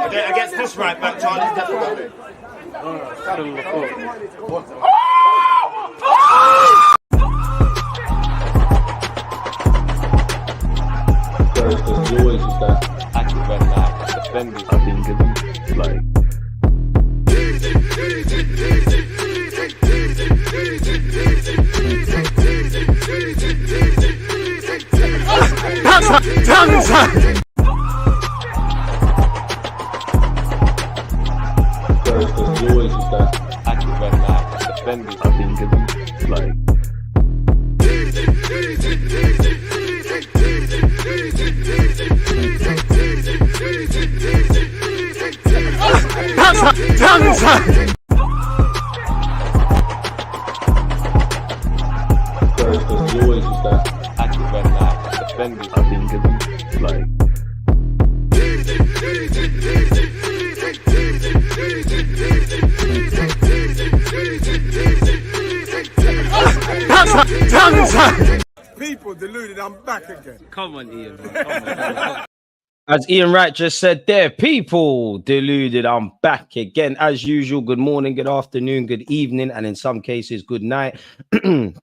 Against this right back, Charlie's definitely. There's always just that active red back defending. I think it's like. There's always just that active red back defending. I think it's like. There's always just that active red back defending. I think it's like. People deluded, I'm back again. Come on, Ian. Come on. As Ian Wright just said there, people deluded, I'm back again. As usual, good morning, good afternoon, good evening, and in some cases, good night.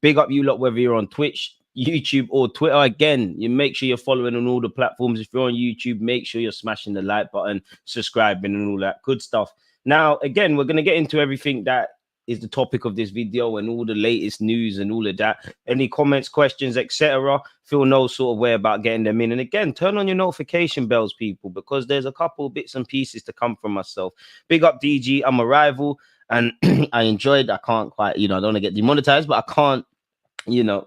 Big up you lot, whether you're on Twitch, YouTube, or Twitter. Again, you make sure you're following on all the platforms. If you're on YouTube, make sure you're smashing the like button, subscribing, and all that good stuff. Now, again, we're going to get into everything that is the topic of this video and all the latest news and all of that. Any comments, questions, etc., feel no sort of way about getting them in. And again, turn on your notification bells, people, because there's a couple bits and pieces to come from myself. Big up DG, I'm a rival, and I enjoyed. I can't quite, I don't want to get demonetized, but I can't.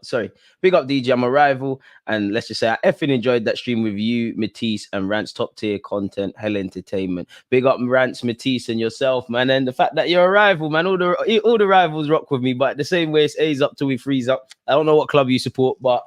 Sorry. Big up DJ, I'm a rival, and let's just say I effing enjoyed that stream with you, Matisse, and Rant's top tier content, hell entertainment. Big up Rant's, Matisse, and yourself, man, and the fact that you're a rival, man. All the rivals rock with me, but the same way it's A's up till we freeze up. I don't know what club you support, but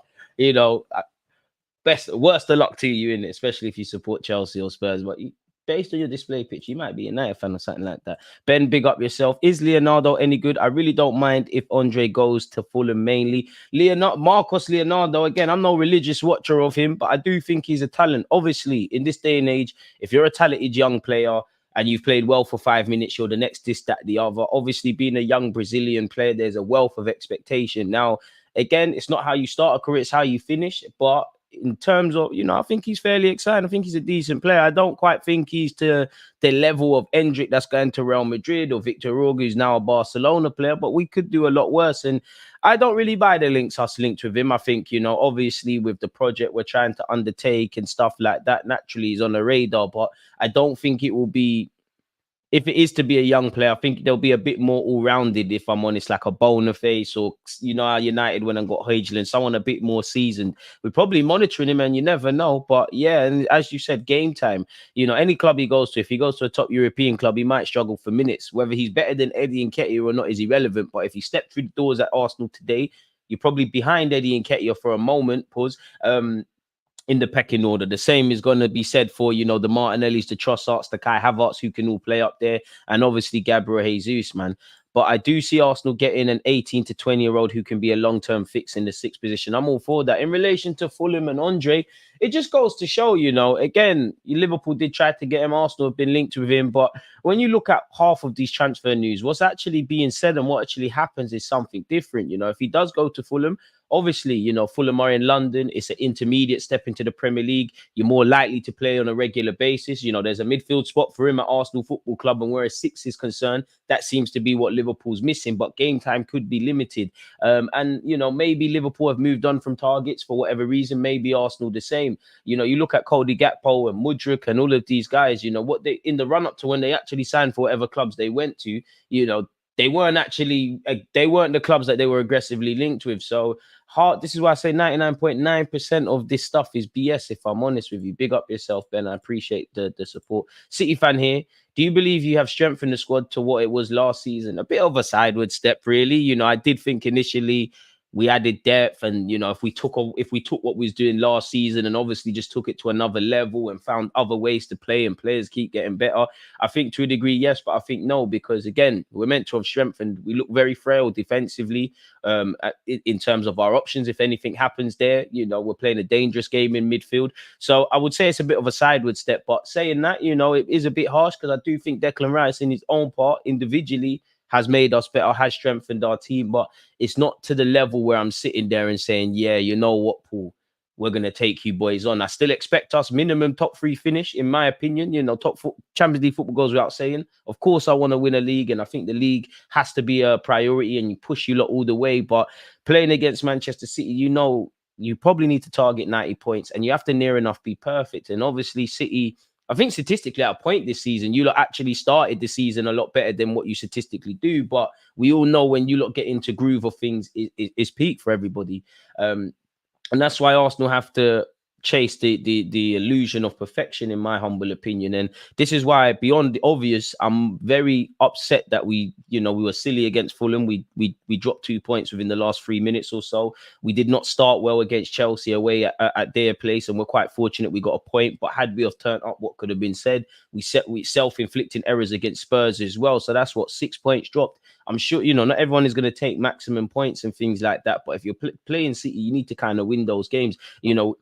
worst of luck to you in it, especially if you support Chelsea or Spurs. But based on your display pitch, you might be a United fan or something like that. Ben, big up yourself. Is Leanardo any good? I really don't mind if Andre goes to Fulham mainly. Marcos Leonardo, again, I'm no religious watcher of him, but I do think he's a talent. Obviously, in this day and age, if you're a talented young player and you've played well for 5 minutes, you're the next this, that, the other. Obviously, being a young Brazilian player, there's a wealth of expectation. Now, again, it's not how you start a career, it's how you finish, but in terms of, I think he's fairly exciting. I think he's a decent player. I don't quite think he's to the level of Endrick that's going to Real Madrid or Victor Roque, who's now a Barcelona player, but we could do a lot worse. And I don't really buy the links us linked with him. I think, obviously with the project we're trying to undertake and stuff like that, naturally he's on the radar, but I don't think it will be, if it is to be a young player, I think they'll be a bit more all-rounded, if I'm honest, like a Boniface or, how United went and got Højlund, someone a bit more seasoned. We're probably monitoring him and you never know. But yeah, and as you said, game time, any club he goes to, if he goes to a top European club, he might struggle for minutes. Whether he's better than Eddie Nketiah or not is irrelevant. But if he stepped through the doors at Arsenal today, you're probably behind Eddie Nketiah for a moment, in the pecking order. The same is going to be said for, the Martinellis, the Trossards, the Kai Havertz, who can all play up there, and obviously Gabriel Jesus, man. But I do see Arsenal getting an 18 to 20-year-old who can be a long-term fix in the 6th position. I'm all for that. In relation to Fulham and Andre, it just goes to show, again, Liverpool did try to get him. Arsenal have been linked with him. But when you look at half of these transfer news, what's actually being said and what actually happens is something different. If he does go to Fulham, obviously, Fulham are in London. It's an intermediate step into the Premier League. You're more likely to play on a regular basis. There's a midfield spot for him at Arsenal Football Club. And where a 6 is concerned, that seems to be what Liverpool's missing. But game time could be limited. And maybe Liverpool have moved on from targets for whatever reason. Maybe Arsenal the same. You look at Cody Gakpo and Mudryk and all of these guys, what they, in the run-up to when they actually signed for whatever clubs they went to, they weren't the clubs that they were aggressively linked with. So this is why I say 99.9% of this stuff is BS, if I'm honest with you. Big up yourself, Ben. I appreciate the support. City fan here. Do you believe you have strengthened the squad to what it was last season? A bit of a sideward step, really. I did think initially we added depth, and if we took what we was doing last season and obviously just took it to another level and found other ways to play and players keep getting better, I think to a degree yes, but I think no, because again, we're meant to have strengthened. We look very frail defensively in terms of our options. If anything happens there, we're playing a dangerous game in midfield. So I would say it's a bit of a sideward step, but saying that, it is a bit harsh, because I do think Declan Rice in his own part individually has made us better, has strengthened our team, but it's not to the level where I'm sitting there and saying, yeah, you know what, Paul, we're going to take you boys on. I still expect us minimum top 3 finish, in my opinion. Champions League football goes without saying. Of course, I want to win a league, and I think the league has to be a priority, and you push you lot all the way. But playing against Manchester City, you probably need to target 90 points, and you have to near enough be perfect. And obviously, City, I think statistically at a point this season, you lot actually started the season a lot better than what you statistically do. But we all know when you lot get into groove of things, it's peak for everybody. And that's why Arsenal have to chase the illusion of perfection, in my humble opinion. And this is why, beyond the obvious, I'm very upset that we were silly against Fulham. We dropped 2 points within the last 3 minutes or so. We did not start well against Chelsea away at their place, and we're quite fortunate we got a point. But had we have turned up, what could have been said? We self-inflicting errors against Spurs as well. So that's what 6 points dropped. I'm sure, not everyone is going to take maximum points and things like that. But if you're playing City, you need to kind of win those games.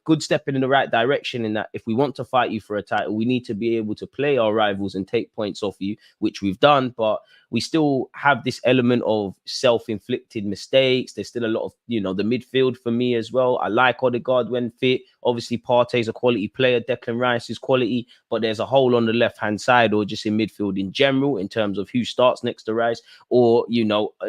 Good stepping in the right direction, in that if we want to fight you for a title, we need to be able to play our rivals and take points off you, which we've done. But we still have this element of self-inflicted mistakes. There's still a lot of, the midfield for me as well. I like Odegaard when fit. Obviously, Partey's a quality player. Declan Rice is quality. But there's a hole on the left-hand side, or just in midfield in general, in terms of who starts next to Rice, or,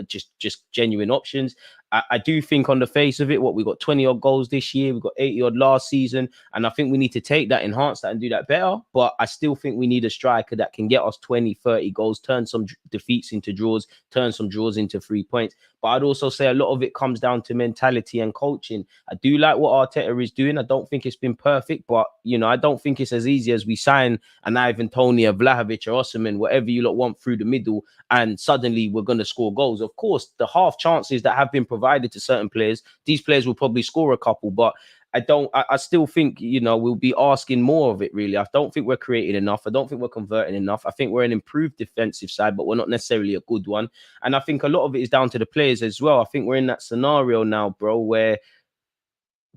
just genuine options. I do think on the face of it, we got 20 odd goals this year, we got 80 odd last season, and I think we need to take that, enhance that, and do that better. But I still think we need a striker that can get us 20, 30 goals, turn some defeats into draws, turn some draws into 3 points. But I'd also say a lot of it comes down to mentality and coaching. I do like what Arteta is doing. I don't think it's been perfect, but I don't think it's as easy as we sign an Ivan Toney, a Vlahovic, or Osimhen, whatever you lot want, through the middle, and suddenly we're going to score goals. Of course, the half chances that have been provided to certain players, these players will probably score a couple, but I still think, we'll be asking more of it, really. I don't think we're creating enough. I don't think we're converting enough. I think we're an improved defensive side, but we're not necessarily a good one. And I think a lot of it is down to the players as well. I think we're in that scenario now, bro, where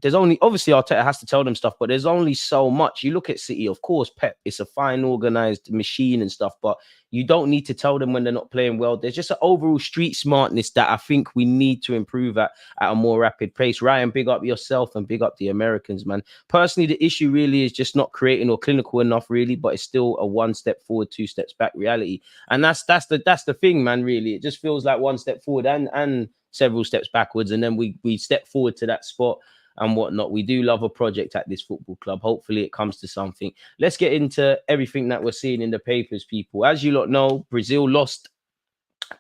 there's obviously Arteta has to tell them stuff, but there's only so much. You look at City, of course, Pep, it's a fine organized machine and stuff, but you don't need to tell them when they're not playing well. There's just an overall street smartness that I think we need to improve at a more rapid pace. Ryan, big up yourself and big up the Americans, man. Personally, the issue really is just not creating or clinical enough, really, but it's still a 1 step forward, 2 steps back reality. And that's the thing, man, really. It just feels like 1 step forward and several steps backwards, and then we step forward to that spot and whatnot. We do love a project at this football club. Hopefully it comes to something. Let's get into everything that we're seeing in the papers, people. As you lot know, Brazil lost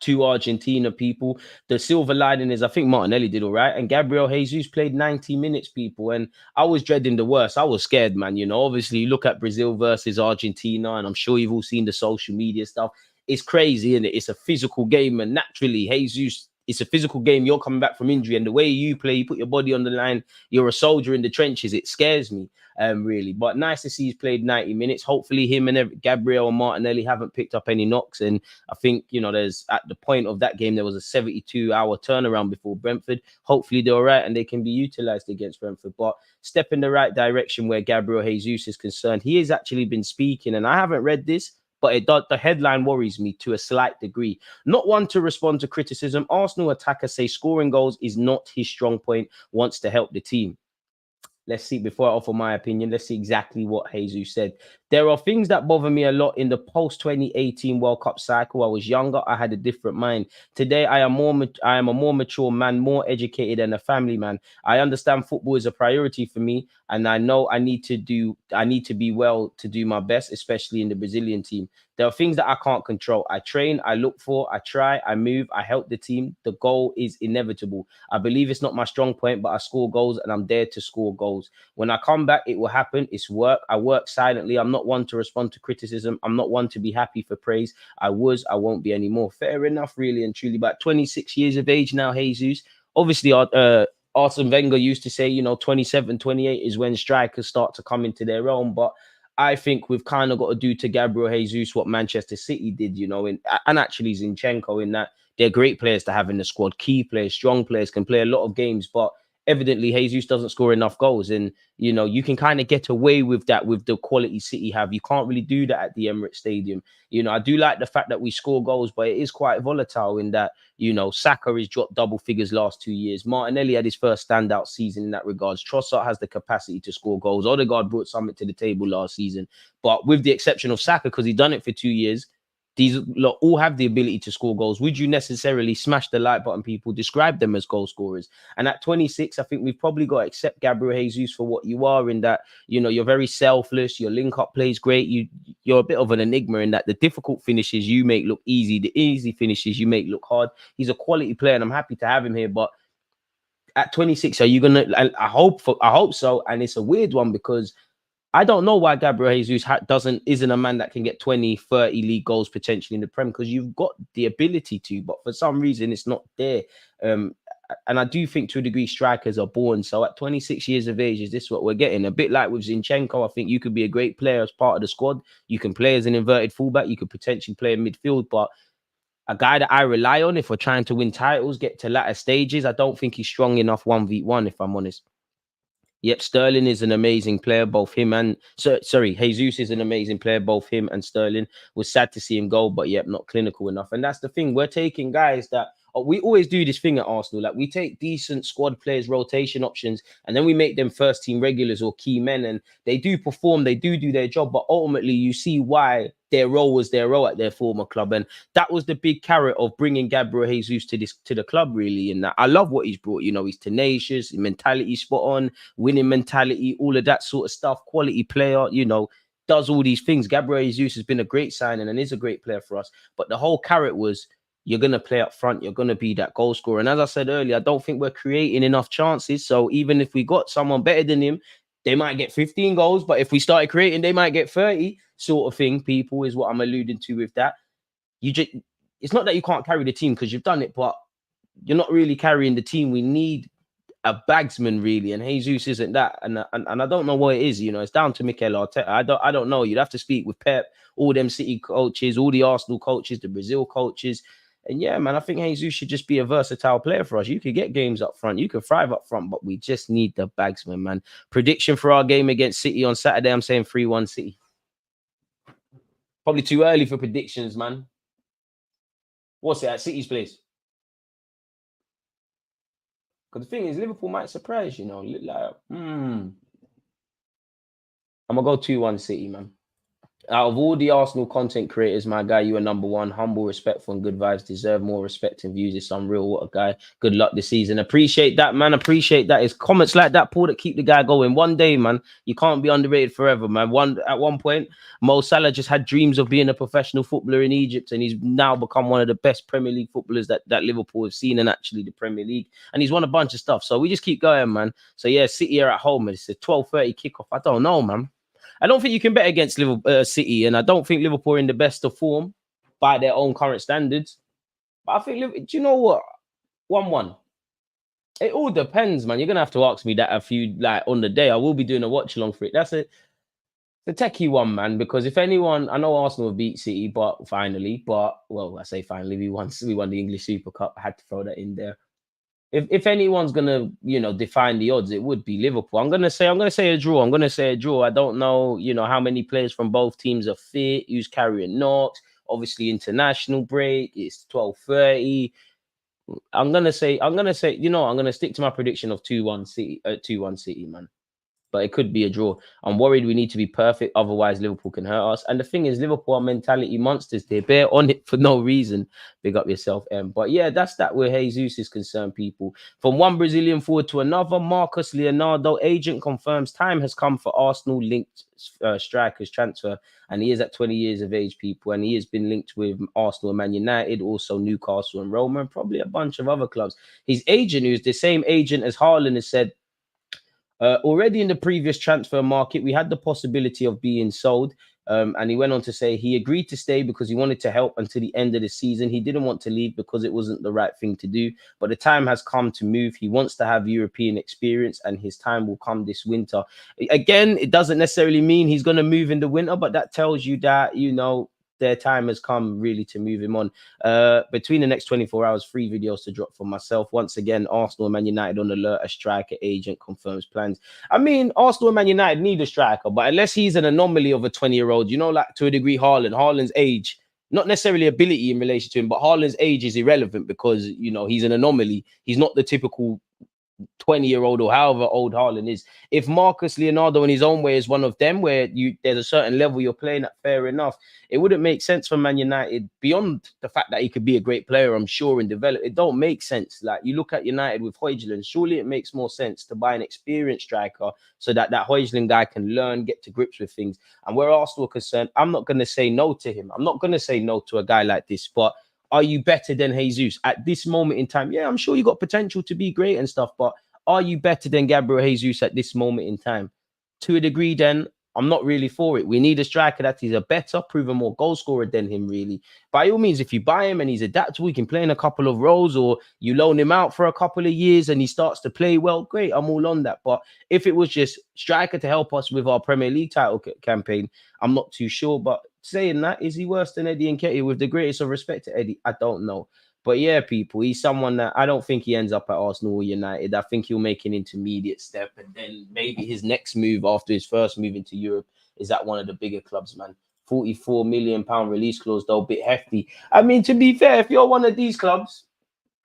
to Argentina, people. The silver lining is I think Martinelli did all right, and Gabriel Jesus played 90 minutes, people. And I was dreading the worst. I was scared, man. Obviously you look at Brazil versus Argentina, and I'm sure you've all seen the social media stuff. It's crazy, isn't it? It's a physical game, and naturally Jesus, it's a physical game. You're coming back from injury, and the way you play, you put your body on the line. You're a soldier in the trenches. It scares me, really. But nice to see he's played 90 minutes. Hopefully him and Gabriel and Martinelli haven't picked up any knocks. And I think, there's at the point of that game, there was a 72-hour turnaround before Brentford. Hopefully they're all right and they can be utilized against Brentford. But step in the right direction where Gabriel Jesus is concerned. He has actually been speaking, and I haven't read this, but the headline worries me to a slight degree. Not one to respond to criticism. Arsenal attacker says scoring goals is not his strong point, wants to help the team. Let's see, before I offer my opinion, let's see exactly what Jesus said. There are things that bother me a lot in the post-2018 World Cup cycle. I was younger. I had a different mind. Today, I am a more mature man, more educated, and a family man. I understand football is a priority for me, and I know I need to be well to do my best, especially in the Brazilian team. There are things that I can't control. I train, I look for, I try, I move, I help the team. The goal is inevitable. I believe it's not my strong point, but I score goals and I'm there to score goals. When I come back, it will happen. It's work. I work silently. I'm not one to respond to criticism. I'm not one to be happy for praise. I won't be anymore. Fair enough, really and truly. About 26 years of age now, Jesus. obviously, Arsene Wenger used to say, you know, 27, 28 is when strikers start to come into their own. But I think we've kind of got to do to Gabriel Jesus what Manchester City did, you know, and actually Zinchenko, in that they're great players to have in the squad, key players, strong players, can play a lot of games, but evidently Jesus doesn't score enough goals. And, you know, you can kind of get away with that with the quality City have. You can't really do that at the Emirates Stadium. You know, I do like the fact that we score goals, but it is quite volatile in that, you know, Saka has dropped double figures last 2 years. Martinelli had his first standout season in that regards. Trossard has the capacity to score goals. Odegaard brought something to the table last season. But with the exception of Saka, because he's done it for 2 years, these lot all have the ability to score goals. Would you necessarily smash the like button, people? Describe them as goal scorers. And at 26, I think we've probably got to accept Gabriel Jesus for what you are, in that, you know, you're very selfless. Your link-up play is great. You're a bit of an enigma in that the difficult finishes you make look easy. The easy finishes you make look hard. He's a quality player, and I'm happy to have him here. But at 26, are you going to... I hope so. And it's a weird one because I don't know why Gabriel Jesus isn't a man that can get 20, 30 league goals potentially in the Prem, because you've got the ability to, but for some reason it's not there. And I do think to a degree strikers are born. So at 26 years of age, is this what we're getting? A bit like with Zinchenko, I think you could be a great player as part of the squad. You can play as an inverted fullback. You could potentially play in midfield, but a guy that I rely on if we're trying to win titles, get to latter stages, I don't think he's strong enough 1v1, if I'm honest. Yep, Sterling is an amazing player. Both him and Jesus is an amazing player. Both him and Sterling. Was sad to see him go, but yep, not clinical enough. And that's the thing. We're taking guys that we always do this thing at Arsenal. Like, we take decent squad players, rotation options, and then we make them first team regulars or key men, and they do perform. They do their job, but ultimately you see why their role was their role at their former club, and that was the big carrot of bringing Gabriel Jesus to the club. Really, and I love what he's brought. You know, he's tenacious, mentality spot on, winning mentality, all of that sort of stuff. Quality player, you know, does all these things. Gabriel Jesus has been a great signing and is a great player for us. But the whole carrot was, you're going to play up front. You're going to be that goal scorer. And as I said earlier, I don't think we're creating enough chances. So even if we got someone better than him, they might get 15 goals. But if we started creating, they might get 30, sort of thing, people, is what I'm alluding to with that. It's not that you can't carry the team because you've done it, but you're not really carrying the team. We need a bagsman, really, and Jesus isn't that. And I don't know what it is. You know, it's down to Mikel Arteta. I don't know. You'd have to speak with Pep, all them City coaches, all the Arsenal coaches, the Brazil coaches. And yeah, man, I think Jesus should just be a versatile player for us. You could get games up front. You could thrive up front, but we just need the bagsman, man. Prediction for our game against City on Saturday, I'm saying 3-1 City. Probably too early for predictions, man. What's it at City's place? Because the thing is, Liverpool might surprise, you know. Like, I'm going to go 2-1 City, man. Out of all the Arsenal content creators, my guy, you are number one. Humble, respectful, and good vibes. Deserve more respect and views. It's unreal. What a guy. Good luck this season. Appreciate that, man. Appreciate that. It's comments like that, Paul, that keep the guy going. One day, man, you can't be underrated forever, man. At one point, Mo Salah just had dreams of being a professional footballer in Egypt, and he's now become one of the best Premier League footballers that Liverpool have seen, and actually the Premier League. And he's won a bunch of stuff. So we just keep going, man. So yeah, City are at home. It's a 12:30 kickoff. I don't know, man. I don't think you can bet against Liverpool, City, and I don't think Liverpool are in the best of form by their own current standards. But I think, do you know what? 1-1. It all depends, man. You're gonna have to ask me that on the day. I will be doing a watch along for it. That's the techie one, man. Because if anyone, I know Arsenal have beat City, I say finally, we won the English Super Cup. I had to throw that in there. If anyone's gonna, define the odds, it would be Liverpool. I'm gonna say a draw. I don't know, how many players from both teams are fit, who's carrying knocks. Obviously, international break. It's 12:30. I'm gonna stick to my prediction of 2-1 City. 2-1 City, man. But it could be a draw. I'm worried we need to be perfect, otherwise Liverpool can hurt us. And the thing is, Liverpool are mentality monsters. They bear on it for no reason. Big up yourself, M. But yeah, that's that where Jesus is concerned, people. From one Brazilian forward to another, Marcus Leanardo, agent confirms time has come for Arsenal linked strikers transfer. And he is at 20 years of age, people. And he has been linked with Arsenal and Man United, also Newcastle and Roma, and probably a bunch of other clubs. His agent, who's the same agent as Haaland, has said, Already in the previous transfer market, we had the possibility of being sold. And he went on to say he agreed to stay because he wanted to help until the end of the season. He didn't want to leave because it wasn't the right thing to do. But the time has come to move. He wants to have European experience, and his time will come this winter. Again, it doesn't necessarily mean he's going to move in the winter, but that tells you that, you know, their time has come really to move him on. Between the next 24 hours, 3 videos to drop for myself. Once again, Arsenal and Man United on alert. A striker agent confirms plans. I mean, Arsenal and Man United need a striker, but unless he's an anomaly of a 20-year-old, you know, like to a degree, Haaland's age, not necessarily ability in relation to him, but Haaland's age is irrelevant because, you know, he's an anomaly. He's not the typical 20-year-old or however old Haaland is. If Marcus Leonardo in his own way is one of them, where there's a certain level you're playing at, fair enough. It wouldn't make sense for Man United, beyond the fact that he could be a great player, I'm sure, and develop. It don't make sense. Like, you look at United with Højlund, surely it makes more sense to buy an experienced striker so that that Højlund guy can learn, get to grips with things. And where Arsenal are concerned, I'm not going to say no to him. I'm not going to say no to a guy like this, but are you better than Jesus at this moment in time? Yeah, I'm sure you got potential to be great and stuff, but are you better than Gabriel Jesus at this moment in time? To a degree, then, I'm not really for it. We need a striker that is a better, proven more goal scorer than him, really. By all means, if you buy him and he's adaptable, he can play in a couple of roles, or you loan him out for a couple of years and he starts to play well, great, I'm all on that. But if it was just striker to help us with our Premier League title campaign, I'm not too sure. But saying that, is he worse than Eddie Nketiah? With the greatest of respect to Eddie, I don't know. But yeah, people, he's someone that I don't think he ends up at Arsenal or United. I think he'll make an intermediate step, and then maybe his next move after his first move into Europe is at one of the bigger clubs, man. £44 million release clause, though, a bit hefty. I mean, to be fair, if you're one of these clubs,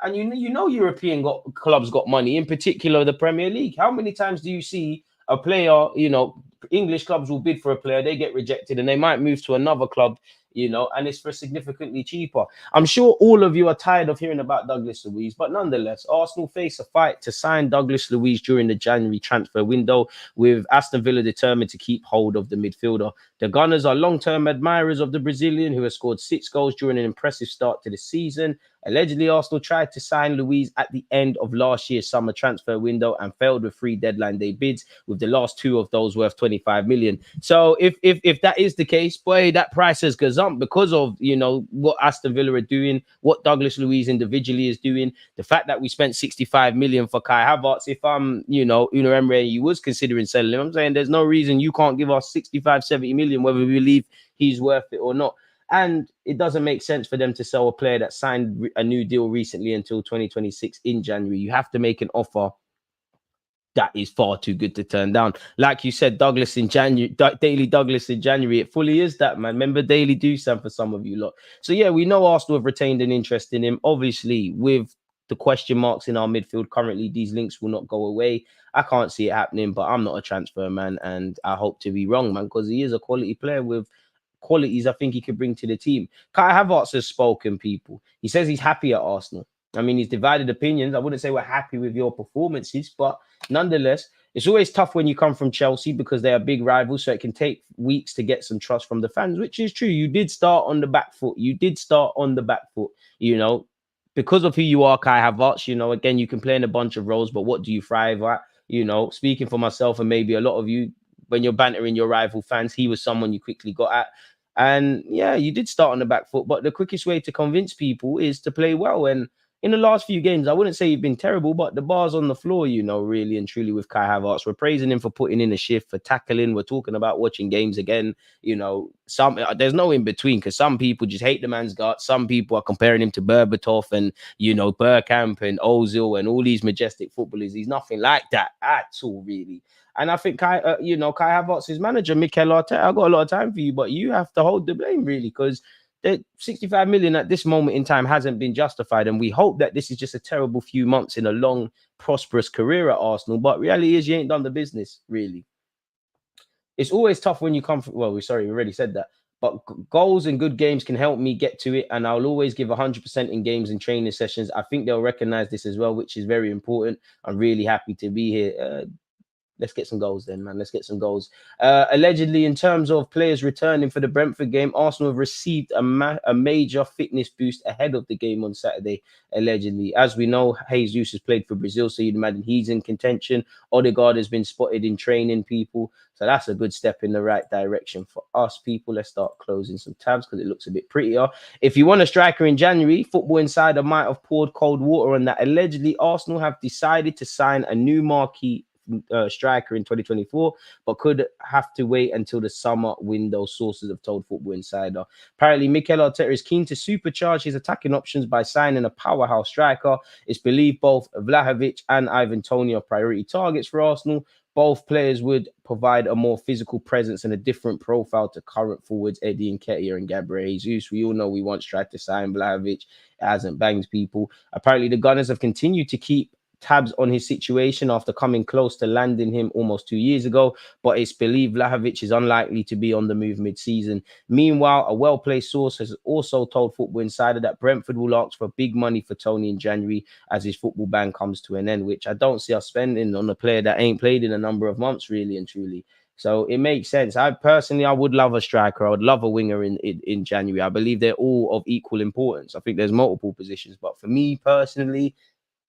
and you know European clubs got money, in particular the Premier League, how many times do you see a player, you know, English clubs will bid for a player, they get rejected, and they might move to another club, you know, and it's for significantly cheaper. I'm sure all of you are tired of hearing about Douglas Luiz, but nonetheless, Arsenal face a fight to sign Douglas Luiz during the January transfer window, with Aston Villa determined to keep hold of the midfielder. The Gunners are long-term admirers of the Brazilian, who has scored 6 goals during an impressive start to the season. Allegedly, Arsenal tried to sign Luiz at the end of last year's summer transfer window and failed with 3 deadline day bids, with the last 2 of those worth 25 million. So if that is the case, boy, that price has gazumped because of, you know, what Aston Villa are doing, what Douglas Luiz individually is doing, the fact that we spent 65 million for Kai Havertz. If I'm, you know, Unai Emery, you was considering selling him, I'm saying there's no reason you can't give us 65, 70 million, whether we believe he's worth it or not. And it doesn't make sense for them to sell a player that signed a new deal recently until 2026 in January. You have to make an offer that is far too good to turn down. Like you said, Douglas in January, Daily Douglas in January, it fully is that, man. Remember, Daily do stand for some of you lot. So yeah, we know Arsenal have retained an interest in him. Obviously, with the question marks in our midfield currently, these links will not go away. I can't see it happening, but I'm not a transfer man, and I hope to be wrong, man, because he is a quality player with qualities I think he could bring to the team. Kai Havertz has spoken, people. He says he's happy at Arsenal. I mean, he's divided opinions. I wouldn't say we're happy with your performances, but nonetheless, it's always tough when you come from Chelsea because they are big rivals, so it can take weeks to get some trust from the fans, which is true. You did start on the back foot. You know, because of who you are, Kai Havertz. You know, again, you can play in a bunch of roles, but what do you thrive at? You know, speaking for myself and maybe a lot of you, when you're bantering your rival fans, he was someone you quickly got at. And yeah, you did start on the back foot, but the quickest way to convince people is to play well. And in the last few games, I wouldn't say you've been terrible, but the bar's on the floor, you know, really and truly with Kai Havertz. We're praising him for putting in a shift, for tackling. We're talking about watching games again. You know, there's no in between, because some people just hate the man's guts. Some people are comparing him to Berbatov and, you know, Bergkamp and Ozil and all these majestic footballers. He's nothing like that at all, really. And I think Kai Havertz's manager, Mikel Arteta, I've got a lot of time for you, but you have to hold the blame, really, because the 65 million at this moment in time hasn't been justified. And we hope that this is just a terrible few months in a long, prosperous career at Arsenal. But reality is you ain't done the business, really. It's always tough when you come from, well, we already said that. But goals and good games can help me get to it. And I'll always give 100% in games and training sessions. I think they'll recognize this as well, which is very important. I'm really happy to be here. Let's get some goals then, man. Let's get some goals. Allegedly, in terms of players returning for the Brentford game, Arsenal have received a major fitness boost ahead of the game on Saturday, allegedly. As we know, Jesus has played for Brazil, so you'd imagine he's in contention. Odegaard has been spotted in training, people. So that's a good step in the right direction for us, people. Let's start closing some tabs because it looks a bit prettier. If you want a striker in January, Football Insider might have poured cold water on that. Allegedly, Arsenal have decided to sign a new marquee striker in 2024, but could have to wait until the summer window, sources have told Football Insider. Apparently, Mikel Arteta is keen to supercharge his attacking options by signing a powerhouse striker. It's believed both Vlahovic and Ivan Toney are priority targets for Arsenal. Both players would provide a more physical presence and a different profile to current forwards Eddie Nketiah and Gabriel Jesus. We all know we once tried to sign Vlahovic. It hasn't banged, people. Apparently, the Gunners have continued to keep tabs on his situation after coming close to landing him almost 2 years ago, but it's believed Vlahovic is unlikely to be on the move mid-season. Meanwhile, a well-placed source has also told Football Insider that Brentford will ask for big money for Toney in January as his football ban comes to an end, which I don't see us spending on a player that ain't played in a number of months, really and truly. So it makes sense. I would love a striker. I would love a winger in January. I believe they're all of equal importance. I think there's multiple positions, but for me personally,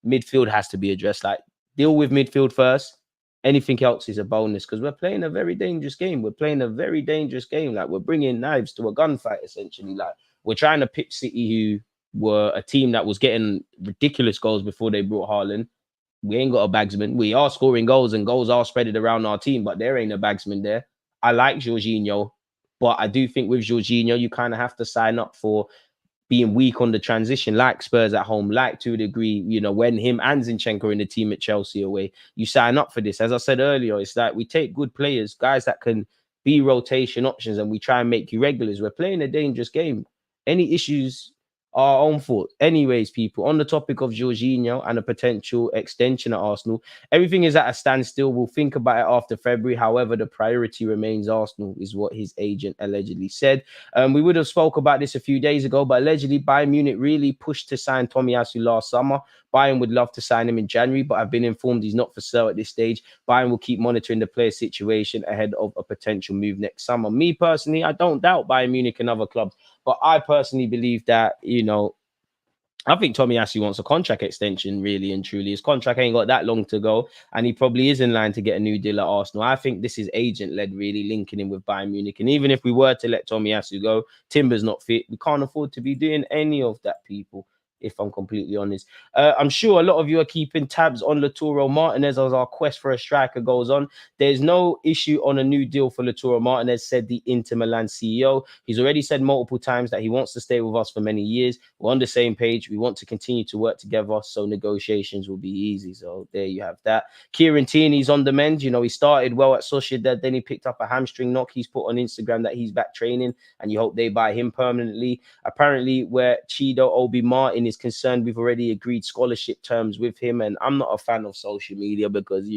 midfield has to be addressed. Like, deal with midfield first. Anything else is a bonus because we're playing a very dangerous game. Like, we're bringing knives to a gunfight, essentially. Like, we're trying to pit City, who were a team that was getting ridiculous goals before they brought Haaland. We ain't got a bagsman. We are scoring goals and goals are spreaded around our team, but there ain't a bagsman there. I like Jorginho, but I do think with Jorginho, you kind of have to sign up for being weak on the transition, like Spurs at home, like to a degree, when him and Zinchenko are in the team at Chelsea away, you sign up for this. As I said earlier, it's like we take good players, guys that can be rotation options, and we try and make you regulars. We're playing a dangerous game. Any issues are our own fault. Anyways, people, on the topic of Jorginho and a potential extension at Arsenal, everything is at a standstill. We'll think about it after February. However, the priority remains Arsenal, is what his agent allegedly said. We would have spoke about this a few days ago, but allegedly Bayern Munich really pushed to sign Tomiyasu last summer. Bayern would love to sign him in January, but I've been informed he's not for sale at this stage. Bayern will keep monitoring the player situation ahead of a potential move next summer. Me personally, I don't doubt Bayern Munich and other clubs, but I personally believe that, I think Tomiyasu wants a contract extension, really and truly. His contract ain't got that long to go, and he probably is in line to get a new deal at Arsenal. I think this is agent-led, really, linking him with Bayern Munich. And even if we were to let Tomiyasu go, Timber's not fit. We can't afford to be doing any of that, people, if I'm completely honest. I'm sure a lot of you are keeping tabs on Lautaro Martinez as our quest for a striker goes on. There's no issue on a new deal for Lautaro Martinez, said the Inter Milan CEO. He's already said multiple times that he wants to stay with us for many years. We're on the same page. We want to continue to work together, so negotiations will be easy. So there you have that. Kieran Tierney's on the mend. He started well at Sociedad, then he picked up a hamstring knock. He's put on Instagram that he's back training, and you hope they buy him permanently. Apparently, where Chido Obi Martin is concerned, we've already agreed scholarship terms with him, and I'm not a fan of social media because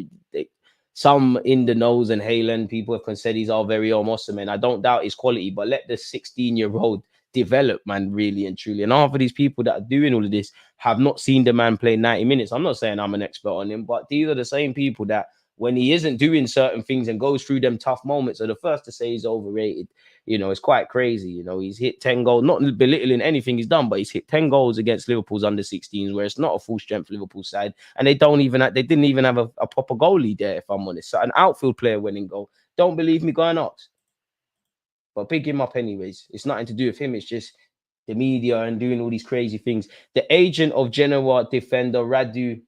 some in the nose and Haaland people have said he's our very own Osman. I don't doubt his quality, but let the 16-year-old develop, man, really and truly. And half of these people that are doing all of this have not seen the man play 90 minutes. I'm not saying I'm an expert on him, but these are the same people that when he isn't doing certain things and goes through them tough moments are the first to say he's overrated. It's quite crazy. He's hit 10 goals, not belittling anything he's done, but he's hit 10 goals against Liverpool's under 16s, where it's not a full strength Liverpool side. And they didn't even have a proper goalie there, if I'm honest. So an outfield player winning goal. Don't believe me, go and ask. But pick him up anyways. It's nothing to do with him. It's just the media and doing all these crazy things. The agent of Genoa defender Radu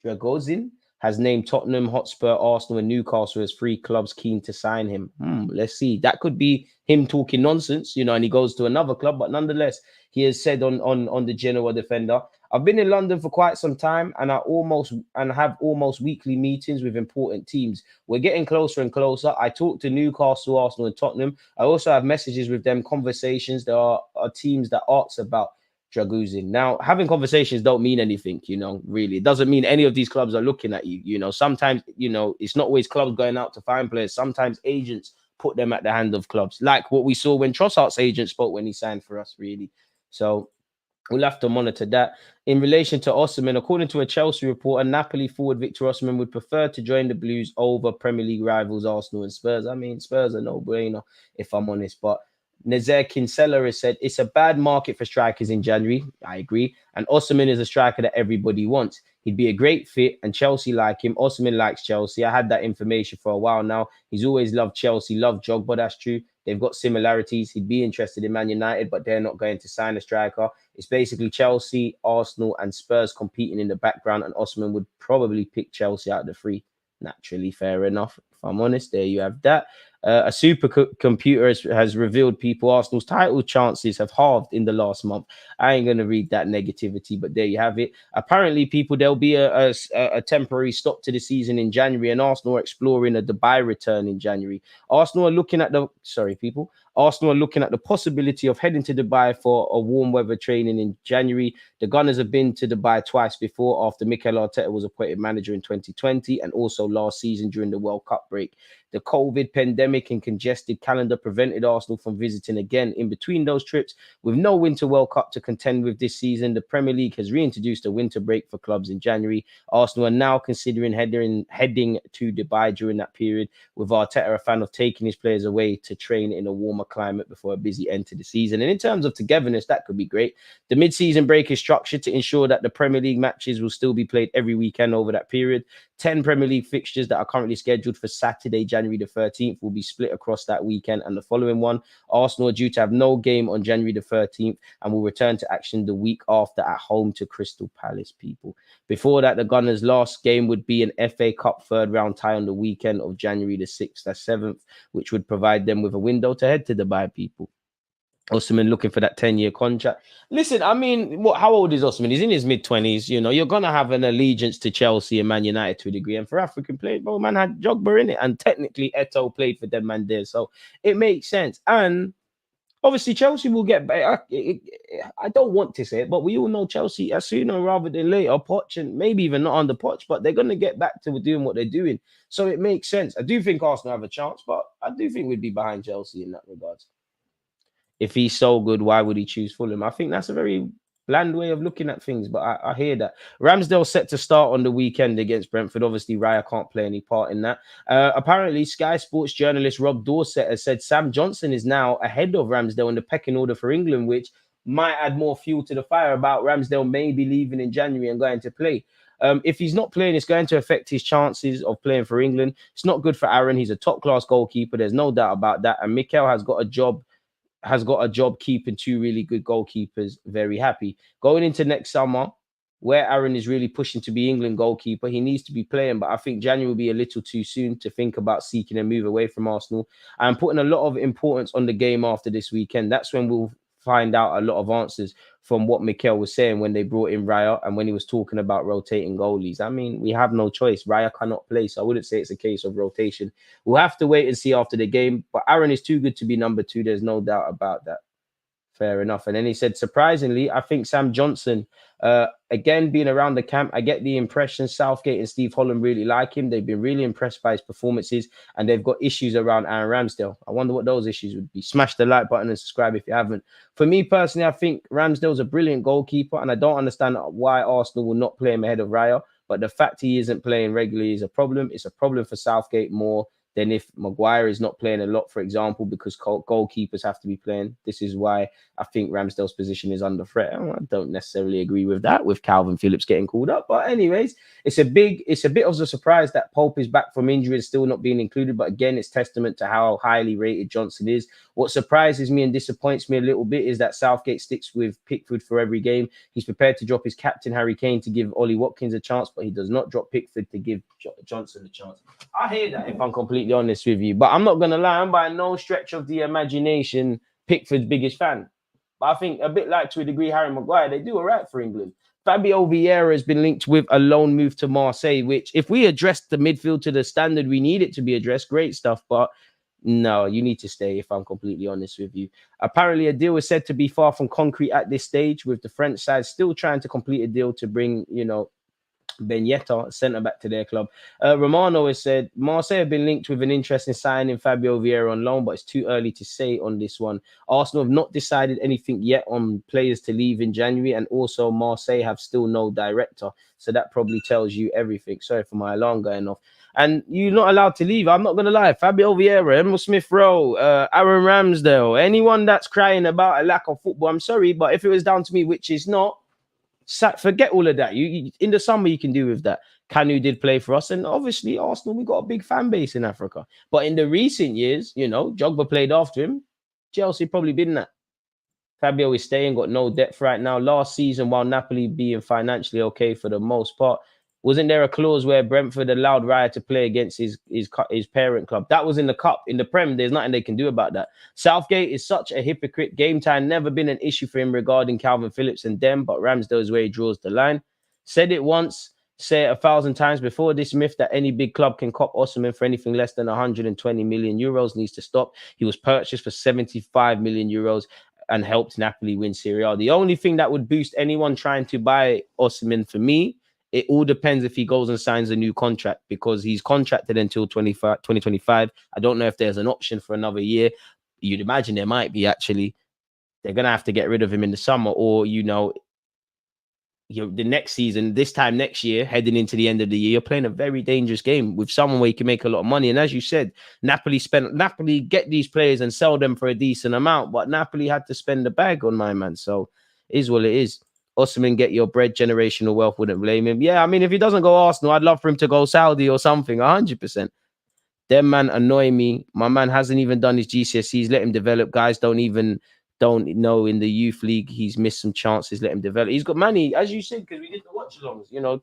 Dragozin has named Tottenham Hotspur, Arsenal, and Newcastle as 3 clubs keen to sign him. Let's see. That could be him talking nonsense, and he goes to another club. But nonetheless, he has said on the Genoa defender, I've been in London for quite some time, and have almost weekly meetings with important teams. We're getting closer and closer. I talk to Newcastle, Arsenal, and Tottenham. I also have messages with them, conversations. There are teams that ask about Draguzin. Now, having conversations don't mean anything, really. It doesn't mean any of these clubs are looking at you. Sometimes, it's not always clubs going out to find players. Sometimes agents put them at the hand of clubs, like what we saw when Trossard's agent spoke when he signed for us, really. So We'll have to monitor that. In relation to Osimhen, according to a Chelsea report, a Napoli forward Victor Osimhen would prefer to join the Blues over Premier League rivals Arsenal and Spurs. I mean, Spurs are no-brainer, if I'm honest. But Nazer Kinsella has said it's a bad market for strikers in January. I agree. And Osimhen is a striker that everybody wants. He'd be a great fit, and Chelsea like him. Osimhen likes Chelsea. I had that information for a while now. He's always loved Chelsea, loved Drogba. That's true. They've got similarities. He'd be interested in Man United, but they're not going to sign a striker. It's basically Chelsea, Arsenal, and Spurs competing in the background, and Osimhen would probably pick Chelsea out of the three. Naturally, fair enough. If I'm honest, there you have that. A computer has revealed people Arsenal's title chances have halved in the last month. I ain't going to read that negativity, but there you have it. Apparently, people, there'll be a temporary stop to the season in January, and Arsenal are exploring a Dubai return in January. Arsenal are looking at the possibility of heading to Dubai for a warm weather training in January. The Gunners have been to Dubai twice before after Mikel Arteta was appointed manager in 2020 and also last season during the World Cup break. The COVID pandemic and congested calendar prevented Arsenal from visiting again in between those trips. With no Winter World Cup to contend with this season, the Premier League has reintroduced a winter break for clubs in January. Arsenal are now considering heading to Dubai during that period, with Arteta a fan of taking his players away to train in a warmer climate before a busy end to the season. And in terms of togetherness, that could be great. The mid-season break is structured to ensure that the Premier League matches will still be played every weekend over that period. 10 Premier League fixtures that are currently scheduled for Saturday, January the 13th will be split across that weekend and the following one. Arsenal are due to have no game on January the 13th and will return to action the week after at home to Crystal Palace, people. Before that, the Gunners' last game would be an FA Cup third round tie on the weekend of January the 6th or 7th, which would provide them with a window to head to Dubai, people. Osimhen looking for that 10-year contract. Listen, I mean, how old is Osimhen? He's in his mid-20s. You know, you're going to have an allegiance to Chelsea and Man United to a degree. And for African players, well, man had Drogba in it. And technically, Eto'o played for them man there. So it makes sense. And obviously, Chelsea will get better. I don't want to say it, but we all know Chelsea, as sooner rather than later, Poch, and maybe even not under Poch, but they're going to get back to doing what they're doing. So it makes sense. I do think Arsenal have a chance, but I do think we'd be behind Chelsea in that regard. If he's so good, why would he choose Fulham? I think that's a very bland way of looking at things, but I hear that. Ramsdale set to start on the weekend against Brentford. Obviously, Raya can't play any part in that. Apparently, Sky Sports journalist Rob Dorset has said Sam Johnson is now ahead of Ramsdale in the pecking order for England, which might add more fuel to the fire about Ramsdale maybe leaving in January and going to play. If he's not playing, it's going to affect his chances of playing for England. It's not good for Aaron. He's a top-class goalkeeper. There's no doubt about that. And Mikel has got a job keeping two really good goalkeepers very happy. Going into next summer, where Aaron is really pushing to be England goalkeeper, he needs to be playing, but I think January will be a little too soon to think about seeking a move away from Arsenal. I'm putting a lot of importance on the game after this weekend. That's when we'll find out a lot of answers from what Mikel was saying when they brought in Raya and when he was talking about rotating goalies. I mean, we have no choice. Raya cannot play, so I wouldn't say it's a case of rotation. We'll have to wait and see after the game, but Aaron is too good to be number two. There's no doubt about that. Fair enough. And then he said, surprisingly, I think Sam Johnson, again, being around the camp, I get the impression Southgate and Steve Holland really like him. They've been really impressed by his performances, and they've got issues around Aaron Ramsdale. I wonder what those issues would be. Smash the like button and subscribe if you haven't. For me personally, I think Ramsdale's a brilliant goalkeeper, and I don't understand why Arsenal will not play him ahead of Raya. But the fact he isn't playing regularly is a problem. It's a problem for Southgate more than if Maguire is not playing a lot, for example, because goalkeepers have to be playing. This is why I think Ramsdale's position is under threat. I don't necessarily agree with that, with Calvin Phillips getting called up. But anyways, it's a bit of a surprise that Pope is back from injury and still not being included. But again, it's testament to how highly rated Johnson is. What surprises me and disappoints me a little bit is that Southgate sticks with Pickford for every game. He's prepared to drop his captain, Harry Kane, to give Ollie Watkins a chance, but he does not drop Pickford to give Johnson a chance. I hear that, if I'm completely honest with you. But I'm not going to lie, I'm by no stretch of the imagination Pickford's biggest fan. But I think a bit like, to a degree, Harry Maguire, they do all right for England. Fabio Vieira has been linked with a loan move to Marseille, which if we address the midfield to the standard we need it to be addressed, great stuff. But no, you need to stay, if I'm completely honest with you. Apparently, a deal is said to be far from concrete at this stage, with the French side still trying to complete a deal to bring, Ben Yetta, centre back to their club. Romano has said Marseille have been linked with an interest in signing Fabio Vieira on loan, but it's too early to say on this one. Arsenal have not decided anything yet on players to leave in January, and also Marseille have still no director. So that probably tells you everything. Sorry for my alarm going off. And you're not allowed to leave. I'm not going to lie. Fabio Vieira, Emil Smith-Rowe, Aaron Ramsdale, anyone that's crying about a lack of football, I'm sorry, but if it was down to me, which is not, forget all of that. You in the summer you can do with that. Kanu did play for us, and obviously Arsenal, we got a big fan base in Africa. But in the recent years, you know, Jogba played after him. Chelsea probably been that. Fabio is staying, got no depth right now. Last season, while Napoli being financially okay for the most part, wasn't there a clause where Brentford allowed Raya to play against his parent club? That was in the cup. In the Prem, there's nothing they can do about that. Southgate is such a hypocrite. Game time never been an issue for him regarding Calvin Phillips and them, but Ramsdale is where he draws the line. Said it once, say it 1,000 times before. This myth that any big club can cop Osimhen for anything less than 120 million euros needs to stop. He was purchased for 75 million euros and helped Napoli win Serie A. The only thing that would boost anyone trying to buy Osimhen for me, it all depends if he goes and signs a new contract, because he's contracted until 2025. I don't know if there's an option for another year. You'd imagine there might be, actually. They're going to have to get rid of him in the summer, or, you know, the next season, this time next year, heading into the end of the year, you're playing a very dangerous game with someone where you can make a lot of money. And as you said, Napoli get these players and sell them for a decent amount, but Napoli had to spend the bag on my man. So it is what it is. Osimhen, get your bread, generational wealth, wouldn't blame him. Yeah, I mean, if he doesn't go Arsenal, I'd love for him to go Saudi or something, 100%. Them man annoy me. My man hasn't even done his GCSEs. Let him develop. Guys don't know in the youth league he's missed some chances. Let him develop. He's got money, as you said, because we did the watch-alongs, you know.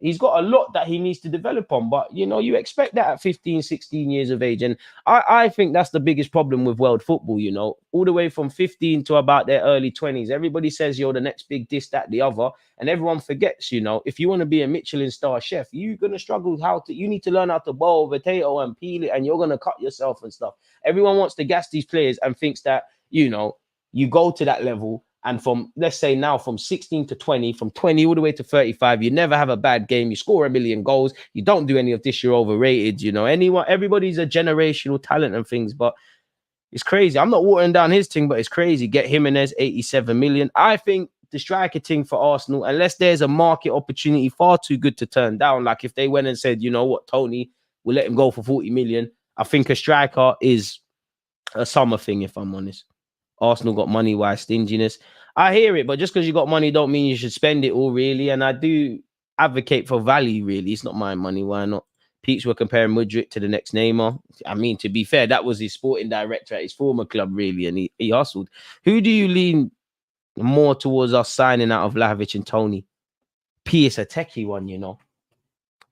He's got a lot that he needs to develop on, but, you know, you expect that at 15, 16 years of age. And I think that's the biggest problem with world football, you know, all the way from 15 to about their early 20s. Everybody says you're the next big this, that, the other. And everyone forgets, you know, if you want to be a Michelin star chef, you're going to struggle you need to learn how to boil a potato and peel it, and you're going to cut yourself and stuff. Everyone wants to gas these players and thinks that, you know, you go to that level. And from, let's say now, from 16 to 20, from 20 all the way to 35, you never have a bad game. You score 1 million goals. You don't do any of this. You're overrated. You know, everybody's a generational talent and things, but it's crazy. I'm not watering down his thing, but it's crazy. Get Jimenez, 87 million. I think the striker thing for Arsenal, unless there's a market opportunity far too good to turn down, like if they went and said, you know what, Toney, we'll let him go for 40 million. I think a striker is a summer thing, if I'm honest. Arsenal got money-wise stinginess. I hear it, but just because you got money don't mean you should spend it all, really. And I do advocate for value, really. It's not my money. Why not? Peeps were comparing Mudryk to the next Neymar. I mean, to be fair, that was his sporting director at his former club, really, and he hustled. Who do you lean more towards us signing out of Vlahovic and Toney? P, it's a techie one, you know.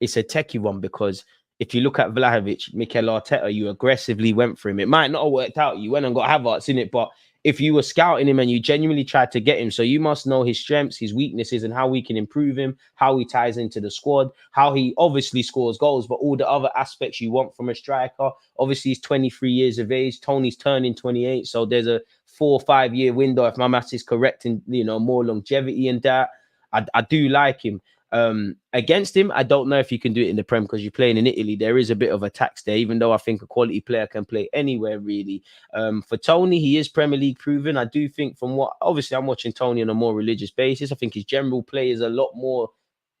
It's a techie one because if you look at Vlahovic, Mikel Arteta, you aggressively went for him. It might not have worked out. You went and got Havertz in it, but if you were scouting him and you genuinely tried to get him, so you must know his strengths, his weaknesses, and how we can improve him, how he ties into the squad, how he obviously scores goals, but all the other aspects you want from a striker. Obviously, he's 23 years of age. Toney's turning 28, so there's a 4 or 5 year window, if my maths is correct, and, you know, more longevity in that. I do like him. Against him, I don't know if you can do it in the Prem because you're playing in Italy. There is a bit of a tax there, even though I think a quality player can play anywhere, really. For Toney, he is Premier League proven. I do think from what, obviously, I'm watching Toney on a more religious basis. I think his general play is a lot more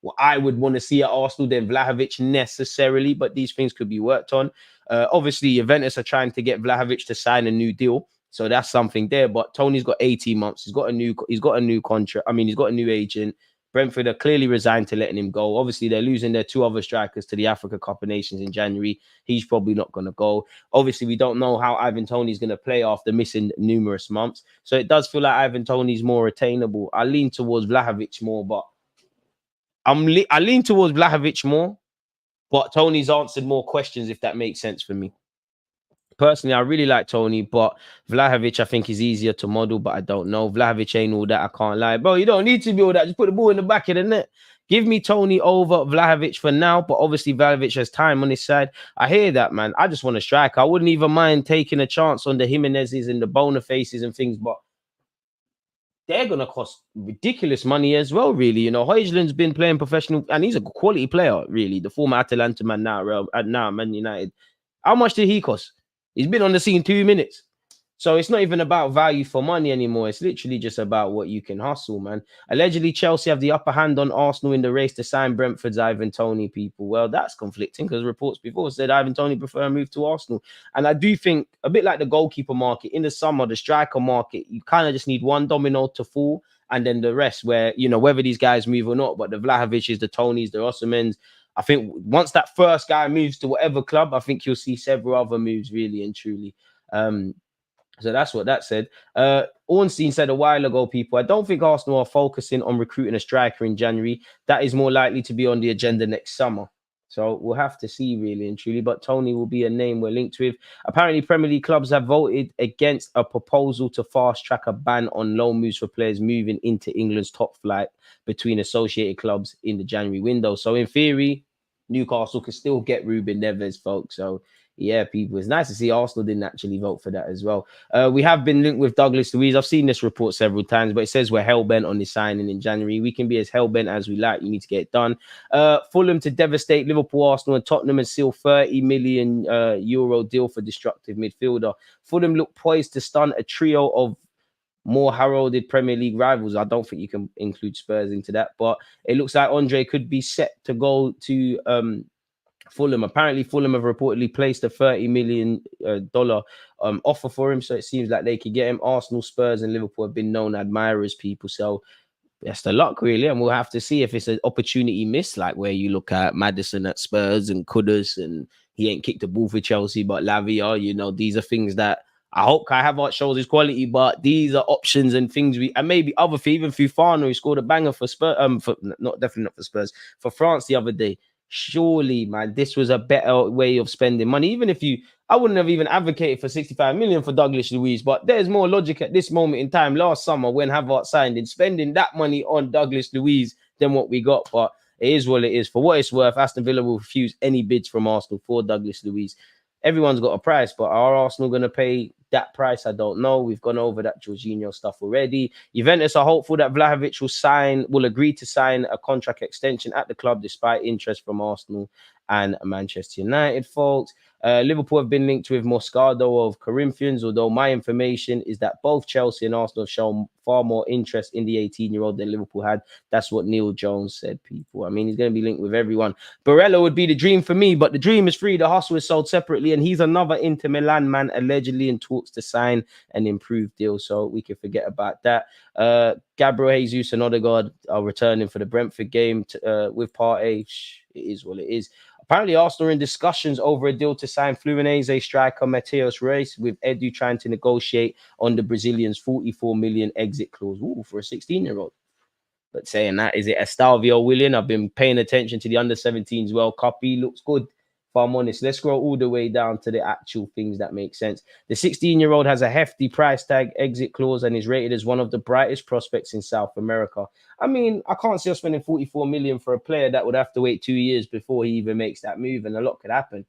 what I would want to see at Arsenal than Vlahovic necessarily, but these things could be worked on. Obviously, Juventus are trying to get Vlahovic to sign a new deal. So that's something there. But Toney's got 18 months. He's got a new contract. I mean, he's got a new agent. Brentford are clearly resigned to letting him go. Obviously, they're losing their 2 other strikers to the Africa Cup of Nations in January. He's probably not going to go. Obviously, we don't know how Ivan Toney's going to play after missing numerous months. So it does feel like Ivan Toney's more attainable. I lean towards Vlahovic more, but I lean towards Vlahovic more, but Toney's answered more questions, if that makes sense for me. Personally, I really like Toney, but Vlahovic, I think, is easier to model, but I don't know. Vlahovic ain't all that, I can't lie. Bro, you don't need to be all that. Just put the ball in the back of the net. Give me Toney over Vlahovic for now, but obviously Vlahovic has time on his side. I hear that, man. I just want to strike. I wouldn't even mind taking a chance on the Jimenezes and the Bonifaces and things, but they're going to cost ridiculous money as well, really. You know, Højlund's been playing professional, and he's a quality player, really. The former Atalanta man now Man United. How much did he cost? He's been on the scene 2 minutes. So it's not even about value for money anymore. It's literally just about what you can hustle, man. Allegedly, Chelsea have the upper hand on Arsenal in the race to sign Brentford's Ivan Toney, people. Well, that's conflicting because reports before said Ivan Toney prefer a move to Arsenal. And I do think, a bit like the goalkeeper market, in the summer, the striker market, you kind of just need one domino to fall and then the rest where, you know, whether these guys move or not, but the Vlahovics, the Toneys, the Osimhens, I think once that first guy moves to whatever club, I think you'll see several other moves, really and truly. So that's what that said. Ornstein said a while ago, people, I don't think Arsenal are focusing on recruiting a striker in January. That is more likely to be on the agenda next summer. So we'll have to see, really and truly. But Toney will be a name we're linked with. Apparently, Premier League clubs have voted against a proposal to fast-track a ban on loan moves for players moving into England's top flight between associated clubs in the January window. So in theory, Newcastle could still get Ruben Neves, folks. So yeah, people, it's nice to see Arsenal didn't actually vote for that as well. We have been linked with Douglas Luiz. I've seen this report several times, but it says we're hell-bent on this signing in January. We can be as hell-bent as we like. You need to get it done. Fulham to devastate Liverpool, Arsenal, and Tottenham and seal 30 million euro deal for destructive midfielder. Fulham look poised to stun a trio of more heralded Premier League rivals. I don't think you can include Spurs into that, but it looks like Andre could be set to go to Fulham. Apparently, Fulham have reportedly placed a $30 million offer for him, so it seems like they could get him. Arsenal, Spurs, and Liverpool have been known admirers, people. So best of luck, really, and we'll have to see if it's an opportunity missed, like where you look at Maddison at Spurs and Kudus, and he ain't kicked a ball for Chelsea, but Lavia, you know, these are things that I hope Kai Havertz shows his quality, but these are options and things and maybe other even Fufana, who scored a banger for Spurs, definitely not for Spurs, for France the other day. Surely, man, this was a better way of spending money. Even if I wouldn't have even advocated for 65 million for Douglas Luiz, but there's more logic at this moment in time last summer when Havertz signed in spending that money on Douglas Luiz than what we got. But it is what it is. For what it's worth, Aston Villa will refuse any bids from Arsenal for Douglas Luiz. Everyone's got a price, but are Arsenal going to pay that price? I don't know. We've gone over that Jorginho stuff already. Juventus are hopeful that Vlahovic will agree to sign a contract extension at the club despite interest from Arsenal and Manchester United, folks. Liverpool have been linked with Moscardo of Corinthians, although my information is that both Chelsea and Arsenal have shown far more interest in the 18-year-old than Liverpool had. That's what Neil Jones said, people. I mean, he's going to be linked with everyone. Barella would be the dream for me, but the dream is free. The hustle is sold separately, and he's another Inter Milan man, allegedly in talks to sign an improved deal, so we can forget about that. Gabriel Jesus and Odegaard are returning for the Brentford game with Partey. It is what it is. Apparently, Arsenal are in discussions over a deal to sign Fluminense striker Mateus Reis, with Edu trying to negotiate on the Brazilian's 44 million exit clause. Ooh, for a 16-year-old. But saying that, is it Estalvio Willian? I've been paying attention to the under-17s World Cup. He looks good, if I'm honest. Let's scroll all the way down to the actual things that make sense. The 16-year-old has a hefty price tag exit clause and is rated as one of the brightest prospects in South America. I mean, I can't see us spending 44 million for a player that would have to wait 2 years before he even makes that move, and a lot could happen.